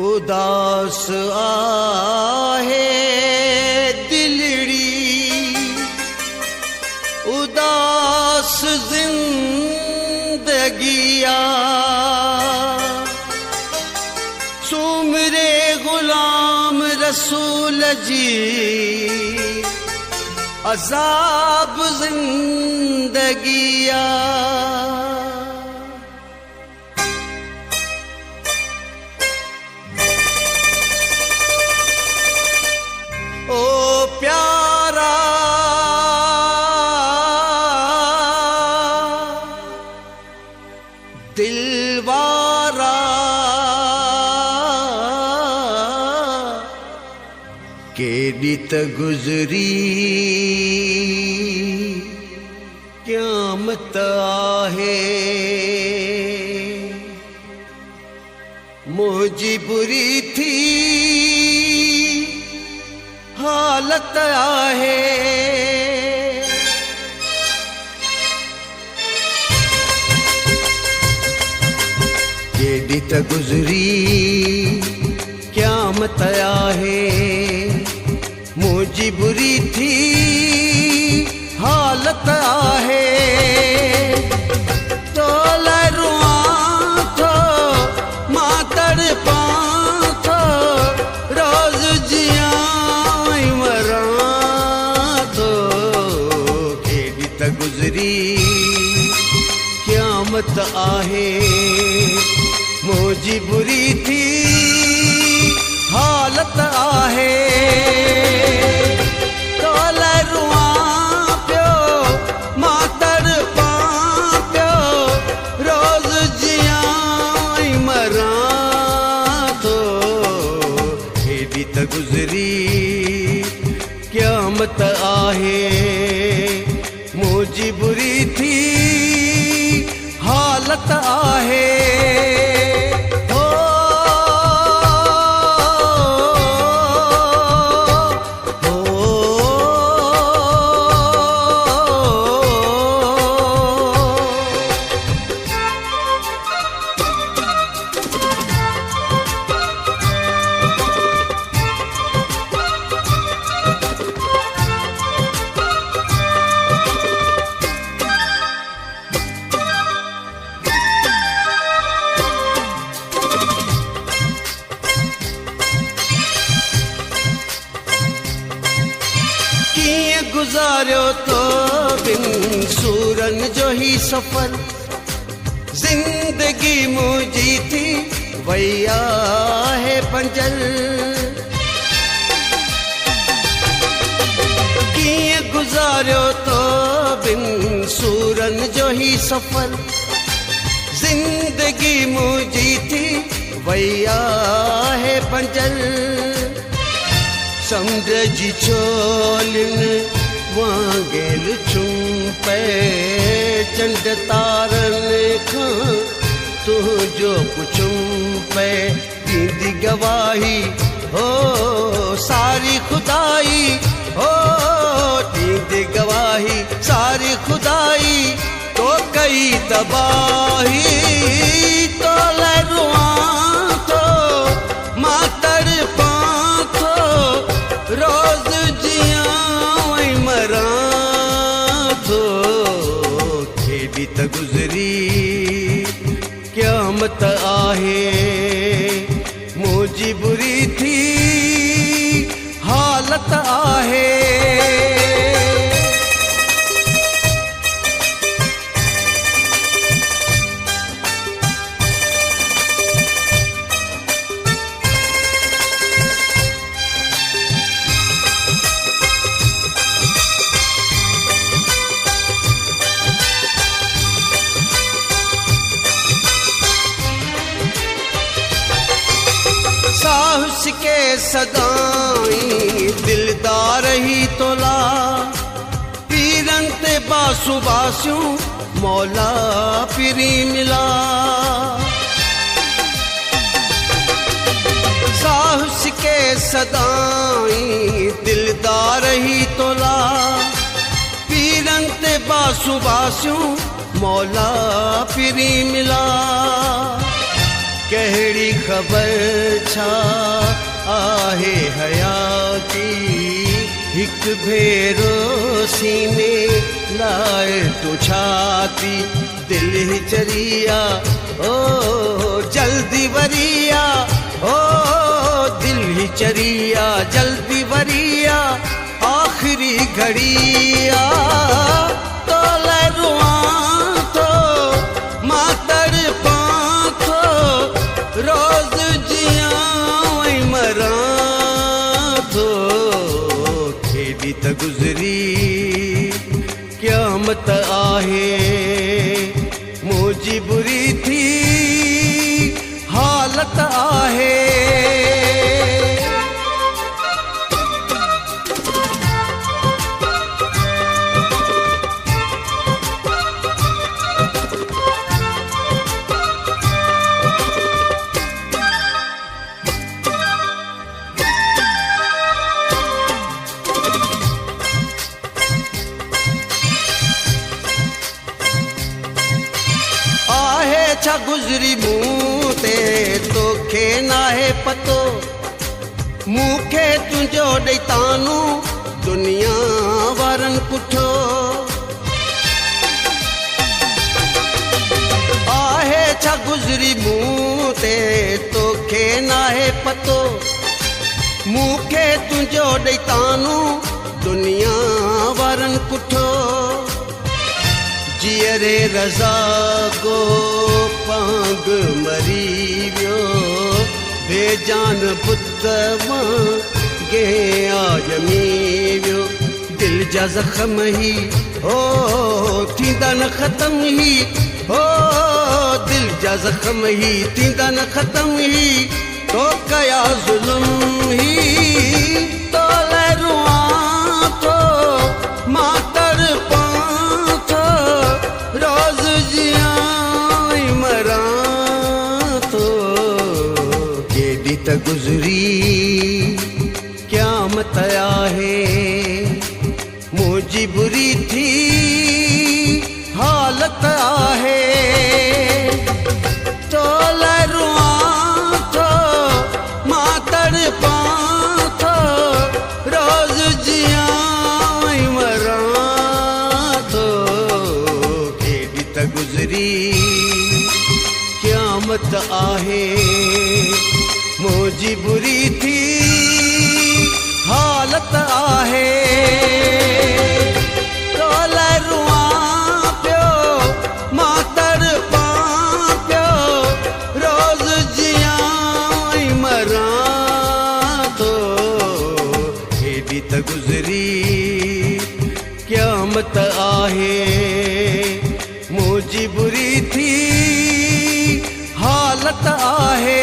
उदास आहे दिलड़ी, उदास जिंदगिया। सुमरे गुलाम रसूल जी अज़ाब जिंदगिया। ओ प्यारा दिलवारा, केड़ी त गुजरी क़यामत आहे। मुझी बुरी थी हालत आहे। केड़ी त गुजरी क़यामत आहे। मुझी बुरी थी हालत आहे। तो लरुआ थो मां तड़पा थो, रोज जिया मरां थो। केड़ी त गुजरी क़यामत आहे। मुझी बुरी थी हालत आहे। गुजरी क़यामत आहे। मुझी बुरी थी हालत आहे। गुजारियो तो बिन सूरन जो ही सफर, जिंदगी मुझी थी वैया है पंजर। किए गुजारियो तो बिन सूरन जो ही सफर, जिंदगी मुझी थी वैया है पंजर। समुंड जी छोलिन वांगेल चुंपे, चंड तारन खां तुझो पुछुं पे। दींदी गवाही हो सारी खुदाई, हो दींदी गवाही सारी खुदाई। तो कई तबाही तो लरुआ तो मां तड़पा तो, रोज जिया मरां थो। केड़ी त गुजरी क़यामत आहे। मुझी बुरी थी हालत आहे। साहस के सदाई दिलदार ही तोला, पीरन ते बासु बास्यूं मौला पिरी मिला। साहस के सदाई दिलदार ही तोला, पीरन ते बासु बास्यूं मौला पिरी मिला। कहिड़ी ख़बर छा आहे हयाती हिकु भेरो सीने लाए तू छाती दिल ही चरिया ओ जल्दी वरिया ओ दिल ही चरिया जल्दी वरिया आखिरी घड़िया तो लरुआ तो मातर पाथो रोज जिया वही मरा थो खेड़ी त गुज़री क़यामत आहे मुझी बुरी थी हालत आहे छा गुज़री मूं ते तोखे नाहे पतो मूंखे तुंहिंजो ॾेई तानू दुनिया वारनि पुठो आहे छा गुज़री मूं ते तोखे नाहे पतो मूंखे तुंहिंजो ॾेई तानू दुनिया वारनि पुठो जियरे रज़ा को पांग मरी वियो बेजान पुत मां गे आजमी वियो दिल जा ज़ख़्म ही हो थींदा न ख़त्म ही हो दिल जा ज़ख़्म ही थींदा न ख़त्म ही तो कया ज़ुल्म ही तो लरुआ तो मातर पाथो रोज जिया मरा तो केॾी त गुज़री क़यामत आहे मुंहिंजी बुरी थी हालत आहे तो लरुआ थो मातर पाथो रोज जिया मरा तो केॾी त गुज़री क़यामत आहे मुंहिंजी बुरी थी हालत आहे तो लरुआ पियो मातर पियो रोज़ जिया मरा थो केॾी त गुज़री क़यामत आहे मुंहिंजी बुरी थी हालत आहे